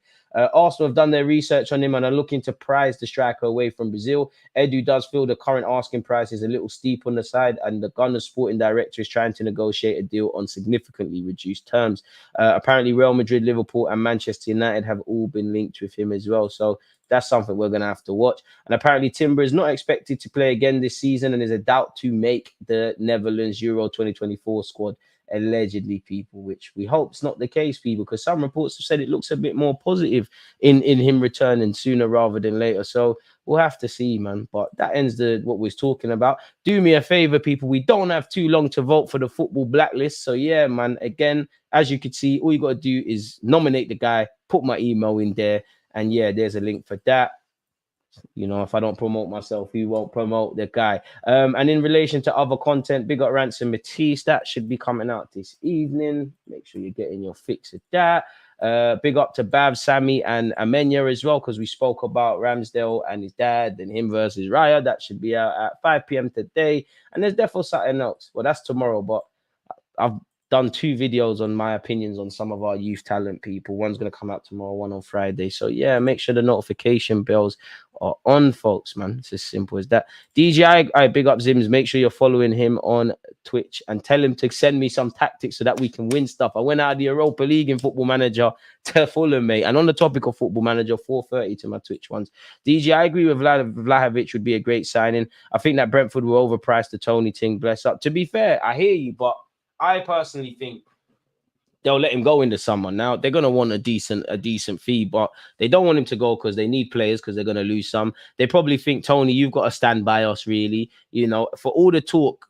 Arsenal have done their research on him and are looking to prize the striker away from Brazil. Edu does feel the current asking price is a little steep on the side, and the Gunners sporting director is trying to negotiate a deal on significantly reduced terms. Apparently, Real Madrid, Liverpool, and Manchester United have all been linked with him as well. So that's something we're going to have to watch. And apparently, Timber is not expected to play again this season and is a doubt to make the Netherlands Euro 2024 squad. Allegedly, people, which we hope is not the case, people, because some reports have said it looks a bit more positive in him returning sooner rather than later. So we'll have to see, man. But that ends what we're talking about. Do me a favor, people. We don't have too long to vote for the football blacklist. So yeah, man. Again, as you can see, all you got to do is nominate the guy, put my email in there, and yeah, there's a link for that. You know, if I don't promote myself, who won't promote the guy? And in relation to other content, big up Ransom Matisse, that should be coming out this evening. Make sure you're getting your fix of that. Big up to Bav, Sammy, and Amenya as well, because we spoke about Ramsdale and his dad and him versus Raya. That should be out at 5 p.m. today. And there's definitely something else. Well, that's tomorrow, but I've done 2 videos on my opinions on some of our youth talent people. One's going to come out tomorrow, one on Friday. So yeah, make sure the notification bells are on, folks, man. It's as simple as that. DJI, I big up Zims. Make sure you're following him on Twitch and tell him to send me some tactics so that we can win stuff. I went out of the Europa League in Football Manager to Fulham, mate. And on the topic of Football Manager, 4:30 to my Twitch ones. DJI, I agree with Vlahovic would be a great signing. I think that Brentford will overprice the Toney thing. Bless up. To be fair, I hear you, but I personally think they'll let him go in the summer. Now they're gonna want a decent fee, but they don't want him to go because they need players because they're gonna lose some. They probably think, Toney, you've got to stand by us, really. You know, for all the talk,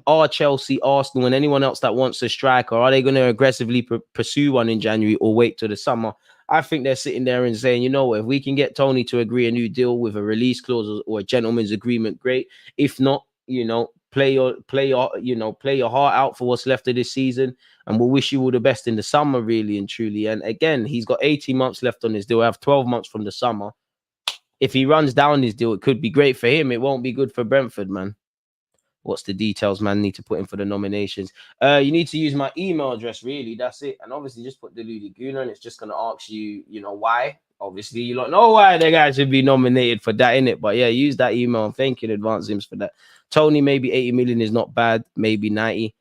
are Chelsea, Arsenal, and anyone else that wants a striker, are they going to aggressively pursue one in January or wait till the summer? I think they're sitting there and saying, you know, if we can get Toney to agree a new deal with a release clause or a gentleman's agreement, great. If not, you know, play your heart out for what's left of this season, and we'll wish you all the best in the summer, really and truly. And again, he's got 18 months left on his deal. I have 12 months from the summer. If he runs down his deal, it could be great for him. It won't be good for Brentford, man. What's the details, man? Need to put in for the nominations. You need to use my email address, really. That's it. And obviously, just put Deluded Gooner, and it's just going to ask you, you know, why. Obviously, you don't know why the guy should be nominated for that, innit? But yeah, use that email and thank you in advance, Zims, for that. Toney, maybe 80 million is not bad. Maybe 90.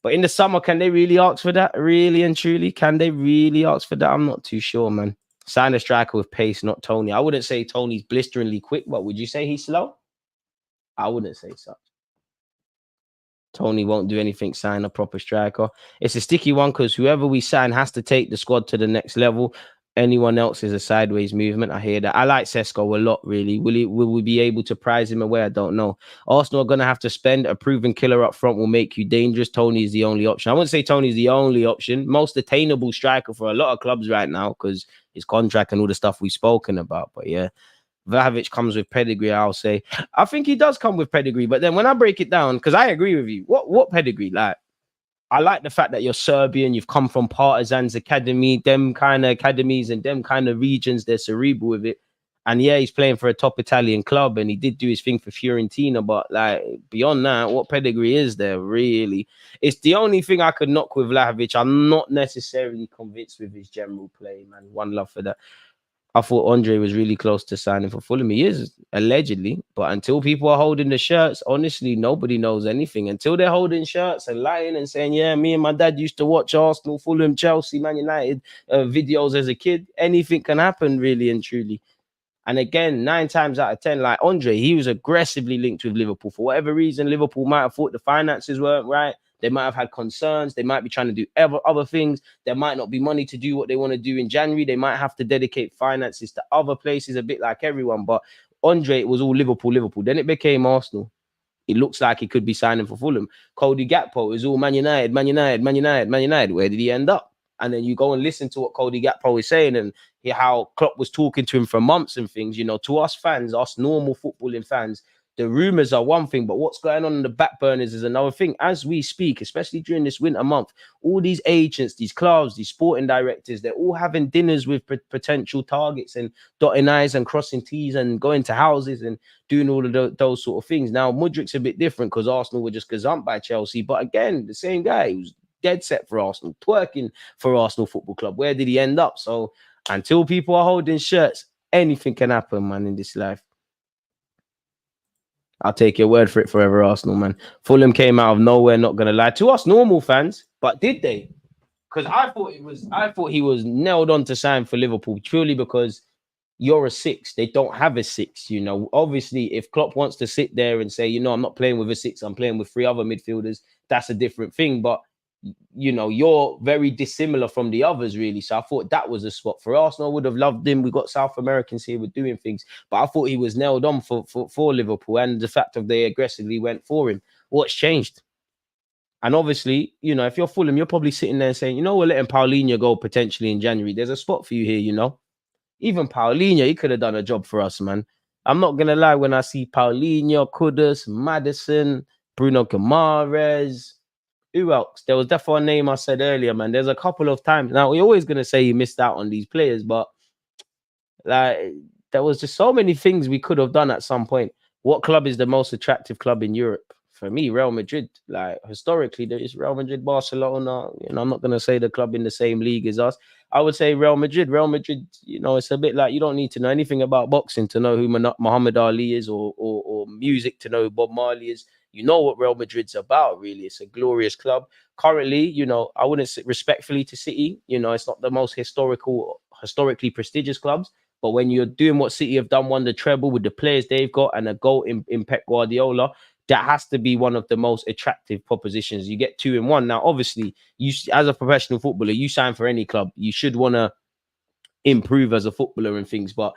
But in the summer, can they really ask for that? Really and truly, can they really ask for that? I'm not too sure, man. Sign a striker with pace, not Toney. I wouldn't say Toney's blisteringly quick, but would you say he's slow? I wouldn't say so. Toney won't do anything, sign a proper striker. It's a sticky one because whoever we sign has to take the squad to the next level. Anyone else is a sideways movement. I hear that. I like Sesko a lot, really. Will we be able to prize him away? I don't know. Arsenal are going to have to spend. A proven killer up front will make you dangerous. Toney is the only option. I wouldn't say Toney is the only option. Most attainable striker for a lot of clubs right now because his contract and all the stuff we've spoken about. But yeah, Vlahovic comes with pedigree, I'll say. I think he does come with pedigree, but then when I break it down, because I agree with you, what pedigree? Like, I like the fact that you're Serbian, you've come from Partizan's academy, them kind of academies and them kind of regions, they're cerebral with it. And yeah, he's playing for a top Italian club and he did do his thing for Fiorentina, but like beyond that, what pedigree is there really? It's the only thing I could knock with Vlahovic. I'm not necessarily convinced with his general play, man. One love for that. I thought Andre was really close to signing for Fulham. He is, allegedly. But until people are holding the shirts, honestly, nobody knows anything. Until they're holding shirts and lying and saying, yeah, me and my dad used to watch Arsenal, Fulham, Chelsea, Man United videos as a kid, anything can happen, really and truly. And again, 9 times out of 10, like Andre, he was aggressively linked with Liverpool. For whatever reason, Liverpool might have thought the finances weren't right. They might have had concerns. They might be trying to do other things. There might not be money to do what they want to do in January. They might have to dedicate finances to other places, a bit like everyone. But Andre, it was all Liverpool. Then it became Arsenal. It looks like he could be signing for Fulham. Cody Gakpo, it was all Man United. Where did he end up? And then you go and listen to what Cody Gakpo is saying and hear how Klopp was talking to him for months and things. You know, to us fans, us normal footballing fans, the rumours are one thing, but what's going on in the back burners is another thing. As we speak, especially during this winter month, all these agents, these clubs, these sporting directors, they're all having dinners with potential targets and dotting I's and crossing T's and going to houses and doing all of those sort of things. Now, Mudrik's a bit different because Arsenal were just gazumped by Chelsea. But again, the same guy who's dead set for Arsenal, twerking for Arsenal Football Club. Where did he end up? So until people are holding shirts, anything can happen, man, in this life. I'll take your word for it, forever Arsenal, man. Fulham came out of nowhere, not gonna lie to us normal fans, but did they? Because I thought he was nailed on to sign for Liverpool purely because you're a 6. They don't have a 6, you know. Obviously, if Klopp wants to sit there and say, you know, I'm not playing with a 6, I'm playing with 3 other midfielders, that's a different thing. But you know, you're very dissimilar from the others, really. So I thought that was a spot for Arsenal. I would have loved him. We got South Americans here with doing things, but I thought he was nailed on for Liverpool, and the fact that they aggressively went for him. What's changed? And obviously, you know, if you're Fulham, you're probably sitting there saying, you know, we're letting Paulinho go potentially in January. There's a spot for you here, you know. Even Paulinho, he could have done a job for us, man. I'm not gonna lie, when I see Paulinho, Kudus, Maddison, Bruno Guimaraes, who else? There was definitely a name I said earlier, man. There's a couple of times. Now, we're always going to say he missed out on these players, but like there was just so many things we could have done at some point. What club is the most attractive club in Europe? for me, Real Madrid, like historically, there is Real Madrid, Barcelona. You know, I'm not gonna say the club in the same league as us. I would say Real Madrid. Real Madrid, you know, it's a bit like you don't need to know anything about boxing to know who Muhammad Ali is, or music to know who Bob Marley is. You know what Real Madrid's about, really. It's a glorious club. Currently, you know, I wouldn't say respectfully to City. You know, it's not the most historically prestigious clubs. But when you're doing what City have done, won the treble with the players they've got and a goal in Pep Guardiola, that has to be one of the most attractive propositions. You get 2 in 1. Now, obviously, you as a professional footballer, you sign for any club. You should want to improve as a footballer and things. But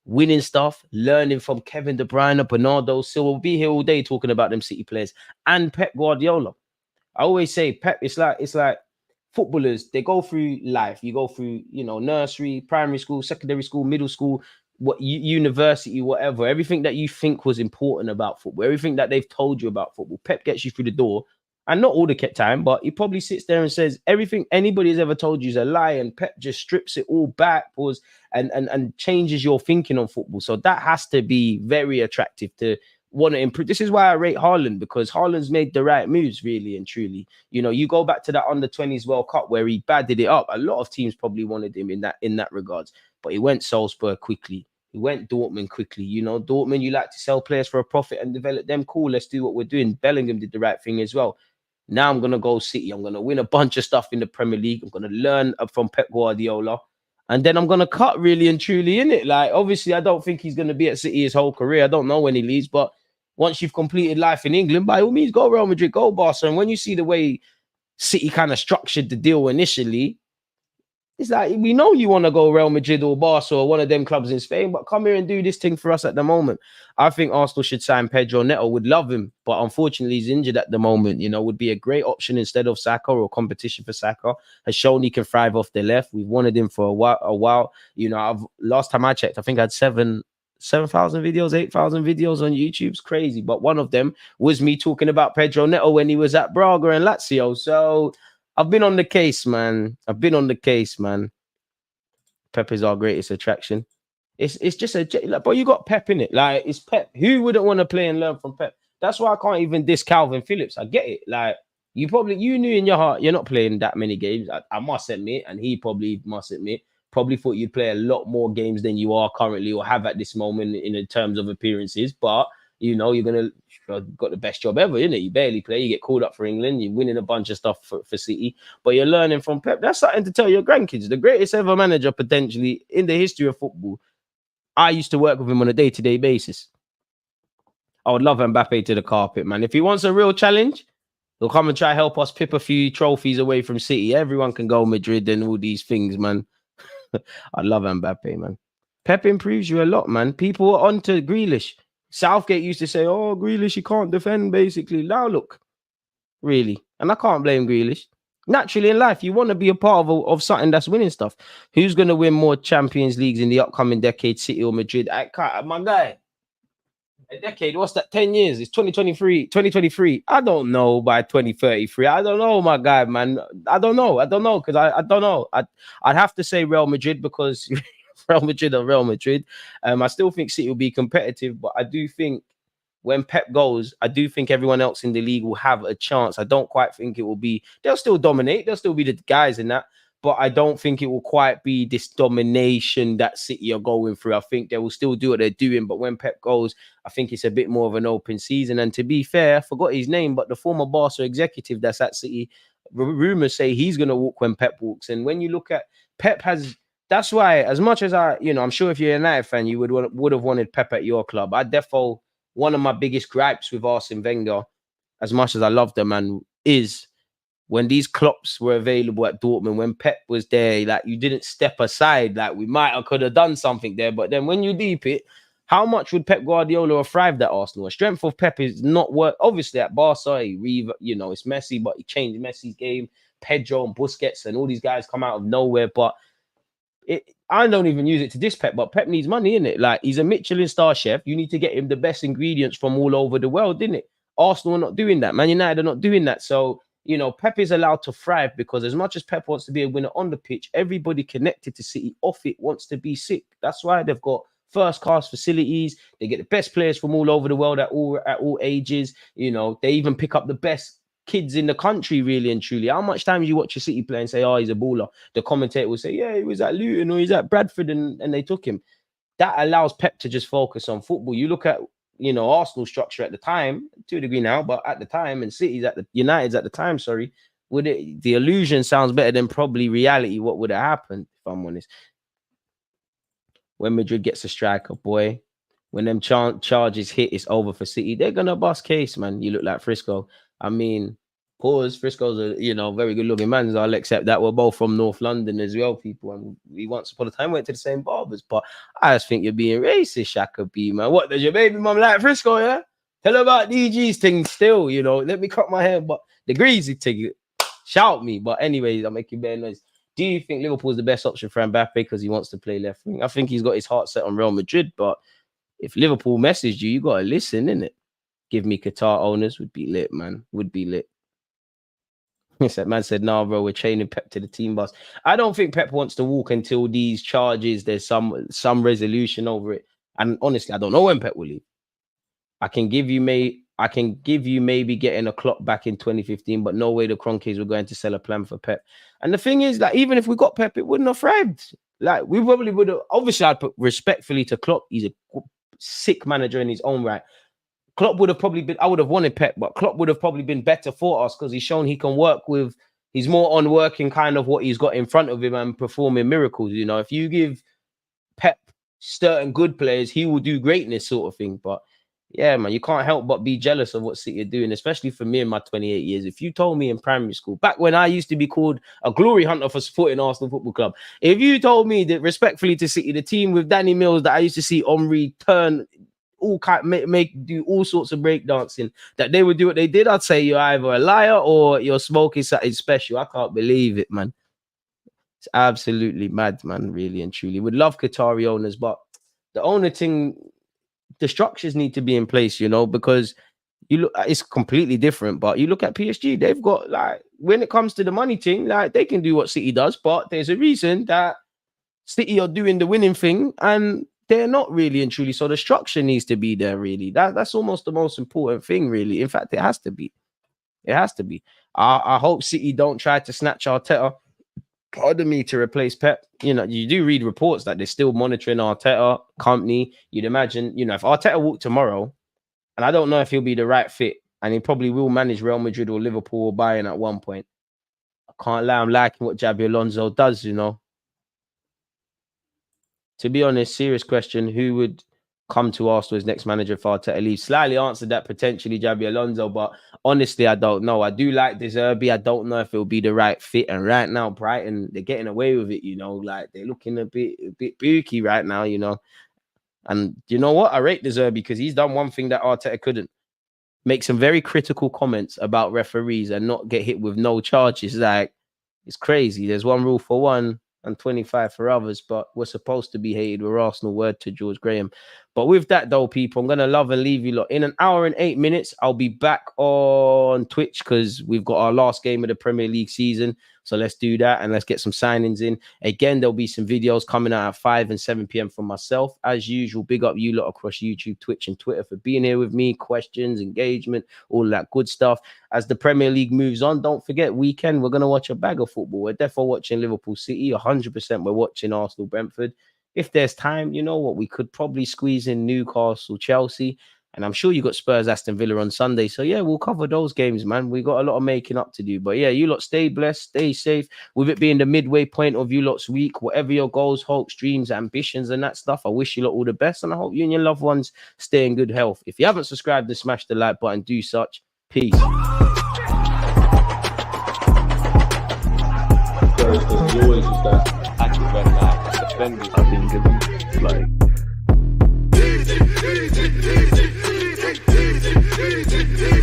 winning stuff, learning from Kevin De Bruyne, Bernardo Silva, we'll be here all day talking about them City players and Pep Guardiola. I always say Pep, it's like footballers, they go through life. You go through, you know, nursery, primary school, secondary school, middle school, university, whatever. Everything that you think was important about football, everything that they've told you about football, Pep gets you through the door. And not all the time, but he probably sits there and says everything anybody has ever told you is a lie, and Pep just strips it all back, and changes your thinking on football. So that has to be very attractive to want to improve. This is why I rate Haaland, because Haaland's made the right moves, really and truly. You know, you go back to that under-20s World Cup where he badded it up. A lot of teams probably wanted him in that regards, but he went Salzburg quickly. He went Dortmund quickly. You know, Dortmund, you like to sell players for a profit and develop them. Cool, let's do what we're doing. Bellingham did the right thing as well. Now I'm going to go City. I'm going to win a bunch of stuff in the Premier League. I'm going to learn from Pep Guardiola. And then I'm going to cut really and truly in it. Like, obviously, I don't think he's going to be at City his whole career. I don't know when he leaves. But once you've completed life in England, by all means, go Real Madrid, go Barca. And when you see the way City kind of structured the deal initially, it's like, we know you want to go Real Madrid or Barca or one of them clubs in Spain, but come here and do this thing for us at the moment. I think Arsenal should sign Pedro Neto. Would love him, but unfortunately he's injured at the moment. You know, would be a great option instead of Saka, or competition for Saka. Has shown he can thrive off the left. We've wanted him for a while. You know, last time I checked, I think I had 7,000 videos, 8,000 videos on YouTube. It's crazy. But one of them was me talking about Pedro Neto when he was at Braga and Lazio. So I've been on the case, man. Pep is our greatest attraction. It's just like, but you got Pep in it. Like, it's Pep. Who wouldn't want to play and learn from Pep? That's why I can't even diss Calvin Phillips. I get it. Like, you knew in your heart you're not playing that many games. I must admit, and he probably must admit, probably thought you'd play a lot more games than you are currently or have at this moment in terms of appearances. But you know, you've got the best job ever, innit? You barely play, you get called up for England, you're winning a bunch of stuff for City, but you're learning from Pep. That's something to tell your grandkids. The greatest ever manager potentially in the history of football. I used to work with him on a day-to-day basis. I would love Mbappe to the carpet, man. If he wants a real challenge, he'll come and try help us pip a few trophies away from City. Everyone can go Madrid and all these things, man. I love Mbappe, man. Pep improves you a lot, man. People are onto Grealish. Southgate used to say, oh, Grealish, he can't defend, basically. Now look, really. And I can't blame Grealish. Naturally in life, you want to be a part of something that's winning stuff. Who's going to win more Champions Leagues in the upcoming decade, City or Madrid? My guy, a decade, what's that, 10 years? It's 2023. I don't know by 2033. I don't know, my guy, man. I don't know, because I don't know. I'd have to say Real Madrid, because Real Madrid. I still think City will be competitive, but I do think when Pep goes, I do think everyone else in the league will have a chance. I don't quite think it will be, they'll still dominate. They'll still be the guys in that, but I don't think it will quite be this domination that City are going through. I think they will still do what they're doing, but when Pep goes, I think it's a bit more of an open season. And to be fair, I forgot his name, but the former Barca executive that's at City, rumors say he's going to walk when Pep walks. And when you look at Pep that's why, as much as I'm sure if you're a United fan, you would have wanted Pep at your club. One of my biggest gripes with Arsene Wenger, as much as I love the man, is when these Klopps were available at Dortmund, when Pep was there, like, you didn't step aside. Like, we could have done something there. But then when you deep it, how much would Pep Guardiola have thrived at Arsenal? The strength of Pep is not work. Obviously, at Barca, it's Messi, but he changed Messi's game. Pedro and Busquets and all these guys come out of nowhere. But I don't even use it to diss Pep, but Pep needs money, innit? Like, he's a Michelin star chef. You need to get him the best ingredients from all over the world, innit? Arsenal are not doing that. Man United are not doing that. So, Pep is allowed to thrive, because as much as Pep wants to be a winner on the pitch, everybody connected to City off it wants to be sick. That's why they've got first class facilities. They get the best players from all over the world at all ages. You know, they even pick up the best kids in the country, really and truly. How much time do you watch a City play and say, oh, he's a baller? The commentator will say, yeah, he was at Luton or he's at Bradford and they took him. That allows Pep to just focus on football. You look at, you know, Arsenal structure at the time, to a degree now, but at the time, and United's at the time, sorry, the illusion sounds better than probably reality. What would have happened, if I'm honest? When Madrid gets a striker, boy, when them charges hit, it's over for City. They're gonna bust case, man. You look like Frisco. I mean, pause. Frisco's a, you know, very good looking man. So I'll accept that. We're both from North London as well, people. And we once upon a time went to the same barbers. But I just think you're being racist, Shaka B, man. What, does your baby mum like Frisco, yeah? Tell her about DG's thing still, you know. Let me cut my hair, but the greasy thing, shout me. But anyways, I'm making better noise. Do you think Liverpool's the best option for Mbappe because he wants to play left wing? I think he's got his heart set on Real Madrid. But if Liverpool messaged you, you got to listen, innit? Give me Qatar owners, would be lit, man. Would be lit. That man said, nah, bro, we're chaining Pep to the team bus. I don't think Pep wants to walk until these charges, there's some resolution over it. And honestly, I don't know when Pep will leave. I can give you maybe getting a Klopp back in 2015, but no way the Kroenkes were going to sell a plan for Pep. And the thing is, like, even if we got Pep, it wouldn't have thrived. Like, we probably would have. Obviously, I'd put respectfully to Klopp. He's a sick manager in his own right. Klopp would have probably been, I would have wanted Pep, but Klopp would have probably been better for us because he's shown he can work with, he's more on working kind of what he's got in front of him and performing miracles. You know, if you give Pep certain good players, he will do greatness sort of thing. But yeah, man, you can't help but be jealous of what City are doing, especially for me in my 28 years. If you told me in primary school, back when I used to be called a glory hunter for supporting Arsenal Football Club, if you told me that respectfully to City, the team with Danny Mills that I used to see Omri turn, all kind do all sorts of breakdancing, that they would do what they did, I'd say you're either a liar or you're smoking something special. I can't believe it, man. It's absolutely mad, man, really and truly. Would love Qatari owners, but the owner thing, the structures need to be in place, you know, because you look, it's completely different. But you look at PSG, they've got, like, when it comes to the money thing, like, they can do what City does, but there's a reason that City are doing the winning thing and they're not really and truly. So the structure needs to be there, really. That's almost the most important thing, really. In fact, it has to be. It has to be. I hope City don't try to snatch Arteta, pardon me, to replace Pep. You know, you do read reports that they're still monitoring Arteta, company. You'd imagine, you know, if Arteta walked tomorrow, and I don't know if he'll be the right fit, and he probably will manage Real Madrid or Liverpool or Bayern at one point. I can't lie, I'm liking what Xabi Alonso does, you know. To be honest, serious question, who would come to Arsenal as next manager if Arteta leaves? Slightly answered that, potentially Xabi Alonso, but honestly, I don't know. I do like De Zerbi. I don't know if it'll be the right fit. And right now, Brighton, they're getting away with it, you know, like they're looking a bit booky right now, you know. And you know what? I rate De Zerbi because he's done one thing that Arteta couldn't. Make some very critical comments about referees and not get hit with no charges. Like, it's crazy. There's one rule for one and 25 for others, but we're supposed to be hated. We're Arsenal, word to George Graham. But with that, though, people, I'm going to love and leave you lot. In an hour and 8 minutes, I'll be back on Twitch because we've got our last game of the Premier League season. So let's do that and let's get some signings in. Again, there'll be some videos coming out at 5 and 7 p.m. from myself. As usual, big up you lot across YouTube, Twitch and Twitter for being here with me. Questions, engagement, all that good stuff. As the Premier League moves on, don't forget, weekend, we're going to watch a bag of football. We're definitely watching Liverpool City. 100% we're watching Arsenal Brentford. If there's time, you know what, we could probably squeeze in Newcastle, Chelsea. And I'm sure you got Spurs, Aston Villa on Sunday. So, yeah, we'll cover those games, man. We got a lot of making up to do. But, yeah, you lot stay blessed, stay safe. With it being the midway point of you lot's week, whatever your goals, hopes, dreams, ambitions and that stuff, I wish you lot all the best. And I hope you and your loved ones stay in good health. If you haven't subscribed, then smash the like button. Do such. Peace. There's always just that accurate red line. Defenders, I think, it's like... Easy, easy, easy, easy, easy, easy, easy.